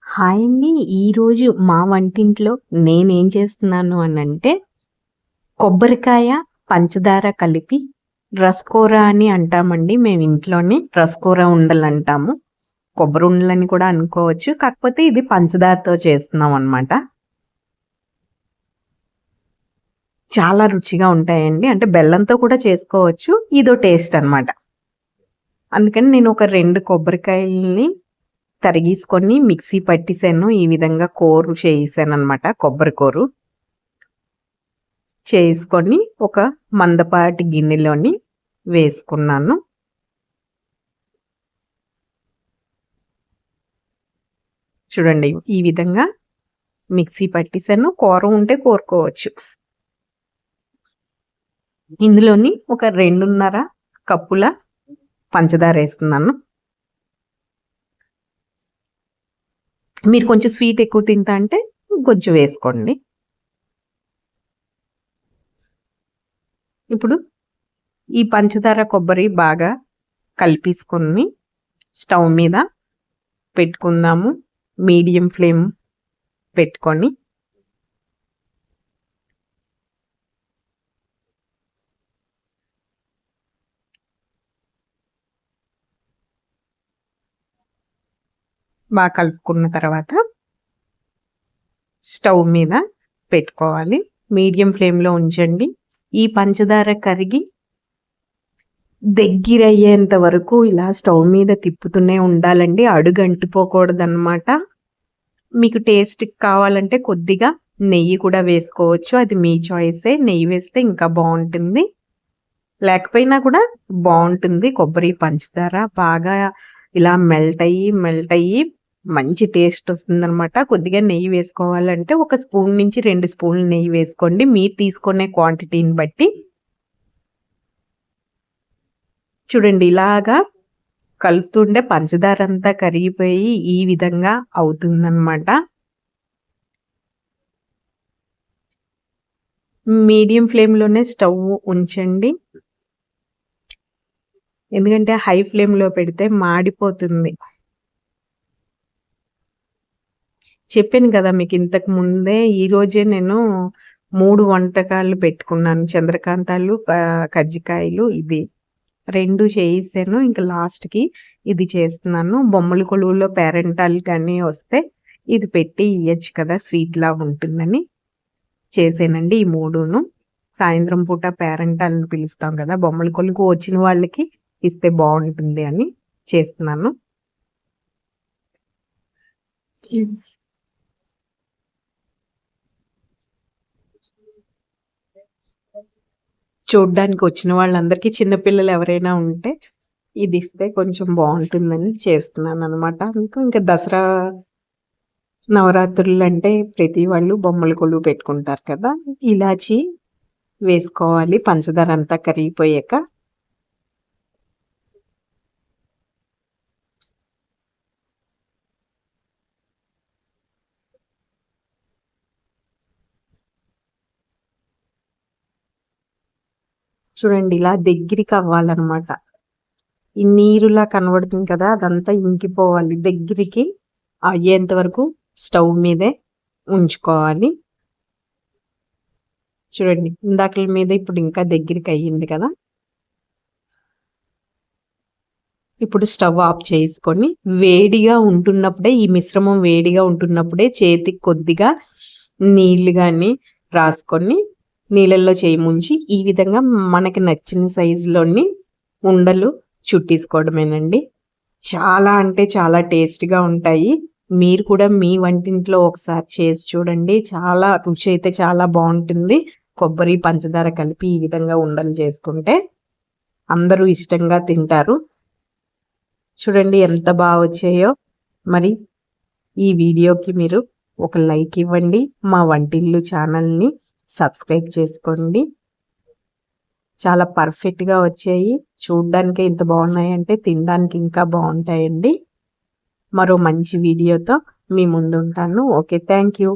Hi అండి. ఈరోజు మా వంటింట్లో నేనేం చేస్తున్నాను అనంటే, కొబ్బరికాయ, పంచదార కలిపి రసకూర అని అంటామండి. మేము ఇంట్లోని రసకూర ఉండలంటాము. కొబ్బరి ఉండలని కూడా అనుకోవచ్చు. కాకపోతే ఇది పంచదారతో చేస్తున్నాం అనమాట. చాలా రుచిగా ఉంటాయండి. అంటే బెల్లంతో కూడా చేసుకోవచ్చు. ఇదో టేస్ట్ అనమాట. అందుకని నేను ఒక 2 కొబ్బరికాయలని తరిగేసుకొని మిక్సీ పట్టేసాను. ఈ విధంగా కోరు చేసాననమాట. కొబ్బరి కోరు చేసుకొని ఒక మందపాటి గిన్నెలోని వేసుకున్నాను. చూడండి ఈ విధంగా మిక్సీ పట్టేసాను. కూర ఉంటే కోరుకోవచ్చు. ఇందులోని ఒక 2.5 కప్పుల పంచదార వేస్తున్నాను. మీరు కొంచెం స్వీట్ ఎక్కువ తింటా అంటే కొంచెం వేసుకోండి. ఇప్పుడు ఈ పంచదార కొబ్బరి బాగా కలిపేసుకొని స్టవ్ మీద పెట్టుకుందాము. మీడియం ఫ్లేమ్ పెట్టుకొని బాగా కలుపుకున్న తర్వాత స్టవ్ మీద పెట్టుకోవాలి. మీడియం ఫ్లేమ్లో ఉంచండి. ఈ పంచదార కరిగి దగ్గరయ్యేంత వరకు ఇలా స్టవ్ మీద తిప్పుతూనే ఉండాలండి. అడుగు అంటిపోకూడదన్నమాట. మీకు టేస్ట్ కావాలంటే కొద్దిగా నెయ్యి కూడా వేసుకోవచ్చు. అది మీ చాయిసే. నెయ్యి వేస్తే ఇంకా బాగుంటుంది. లేకపోయినా కూడా బాగుంటుంది. కొబ్బరి పంచదార బాగా ఇలా మెల్ట్ అయ్యి మంచి టేస్ట్ వస్తుందనమాట. కొద్దిగా నెయ్యి వేసుకోవాలంటే 1 స్పూన్ నుంచి 2 స్పూన్లు నెయ్యి వేసుకోండి. మీరు తీసుకునే క్వాంటిటీని బట్టి. చూడండి ఇలాగా కలుపుతుంటే పంచదార అంతా కరిగిపోయి ఈ విధంగా అవుతుందన్నమాట. మీడియం ఫ్లేమ్లోనే స్టవ్ ఉంచండి. ఎందుకంటే హై ఫ్లేమ్లో పెడితే మాడిపోతుంది. చెప్పాను కదా మీకు ఇంతకు ముందే. ఈరోజే నేను 3 వంటకాలు పెట్టుకున్నాను. చంద్రకాంతాలు, కజ్జికాయలు, ఇది 2 చేసాను. ఇంకా లాస్ట్కి ఇది చేస్తున్నాను. బొమ్మల కొలువులో పేరెంటాలు కానీ వస్తే ఇది పెట్టి ఇయ్యచ్చు కదా, స్వీట్లా ఉంటుందని చేసానండి. ఈ 3ను సాయంత్రం పూట పేరెంటాలను పిలుస్తాం కదా, బొమ్మల కొలువుకు వచ్చిన వాళ్ళకి ఇస్తే బాగుంటుంది అని చేస్తున్నాను. చూడ్డానికి వచ్చిన వాళ్ళందరికీ చిన్నపిల్లలు ఎవరైనా ఉంటే ఇది ఇస్తే కొంచెం బాగుంటుందని చేస్తున్నాను అనమాట. ఇంకా దసరా నవరాత్రులు అంటే ప్రతి వాళ్ళు బొమ్మల కొలువు పెట్టుకుంటారు కదా. ఇలాచి వేసుకోవాలి పంచదార అంతా కరిగిపోయాక. చూడండి ఇలా దగ్గరికి అవ్వాలన్నమాట. ఈ నీరులా కనబడుతుంది కదా, అదంతా ఇంకిపోవాలి. దగ్గరికి అయ్యేంత వరకు స్టవ్ మీదే ఉంచుకోవాలి. చూడండి ఇందాకల మీద ఇప్పుడు ఇంకా దగ్గరికి అయ్యింది కదా. ఇప్పుడు స్టవ్ ఆఫ్ చేసుకొని వేడిగా ఉంటున్నప్పుడే, ఈ మిశ్రమం వేడిగా ఉంటున్నప్పుడే చేతికి కొద్దిగా నీళ్లు కానీ రాసుకొని నీళ్ళల్లో చేయి ముంచి ఈ విధంగా మనకి నచ్చిన సైజులోని ఉండలు చుట్టేసుకోవడమేనండి. చాలా అంటే చాలా టేస్ట్గా ఉంటాయి. మీరు కూడా మీ వంటింట్లో ఒకసారి చేసి చూడండి. చాలా రుచి అయితే చాలా బాగుంటుంది. కొబ్బరి పంచదార కలిపి ఈ విధంగా ఉండలు చేసుకుంటే అందరూ ఇష్టంగా తింటారు. చూడండి ఎంత బాగా వచ్చాయో. మరి ఈ వీడియోకి మీరు ఒక లైక్ ఇవ్వండి. మా వంటిల్లు ఛానల్ని సబ్స్క్రైబ్ చేసుకోండి. చాలా పర్ఫెక్ట్గా వచ్చాయి. చూడ్డానికి ఇంత బాగున్నాయంటే తినడానికి ఇంకా బాగుంటాయండి. మరో మంచి వీడియోతో మీ ముందు ఉంటాను. Okay, thank you.